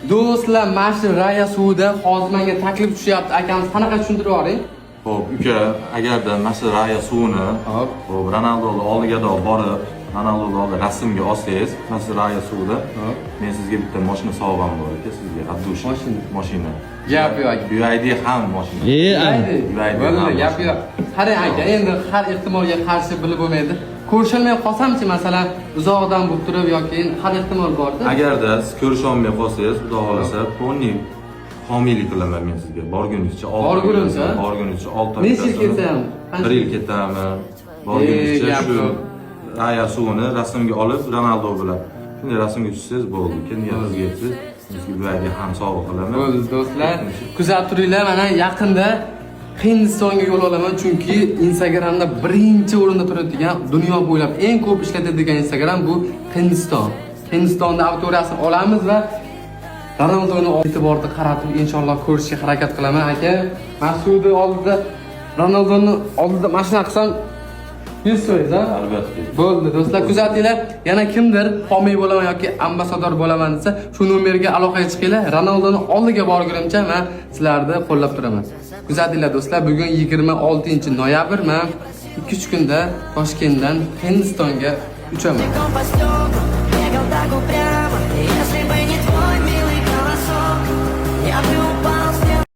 Do'stlar, mana shu Raya suvida hozir menga taklif tushyapti. Akamiz qanaqa tushuntirib yuboring? Xo'p, uka, agarda mana shu Raya suvini Hop. xo'p Ronaldoning oldiga borib, Ronaldoning oldida rasmga olsangiz, mana shu Raya suvida Hop. men sizga bitta mashina sovg'am bor aka, sizga Abdush. Mashina. Gap yo'q aka. BYD ham mashina. Bo'ldi, gap yo'q. Qarang aka, endi har ehtimolga qarshi bilib bo'lmaydi. Ko'rishilmay qolsamchi, masalan, uzoqdan bo'lib turib yoki har ehtimol bor-da. Agarda siz ko'risha olmay qolsangiz, xudo xolasa, ponni homiylik qilaman men sizga. Borgunizcha 6 Borgunizcha? Borgunizcha 6 oy. Necha yil ketsa ham? 1 yil ketami. Borgunizcha gap shu yo'q. Raya suvini rasmga olib, Ronaldo bilan shunday rasmga tushsangiz bo'ldi. Keyin niyatizga yetsangiz, sizga bu yerga ham sovg'a qilaman. Bo'ldi do'stlar. Kuzatib turinglar, mana yaqinda Hindistonga yo'l olaman, chunki Instagramda birinchi o'rinda turadigan, dunyo bo'ylab eng ko'p ishlatadigan Instagram bu Hindiston. Hindistonda auditoriyasini olamiz va Ronaldoni e'tiborni qaratib inshaalloh ko'rishga harakat qilaman aka. Mas'udni oldida Ronaldoni oldida mashina qilsam 100 foiz, ha? Albatta. Bo'ldi do'stlar, kuzatinglar. Yana kimdir homiy bo'laman yoki ambasador bo'laman desa, shu nomerga aloqaga chiqinglar. Ronaldoni oldiga borgunimcha men sizlarni qo'llab turaman. Kuzatinglar do'stlar, bugun 26-noyabr, men 2-3 kunda Toshkentdan Hindistonga uchaman. Если бы не твой милый голосок, я бы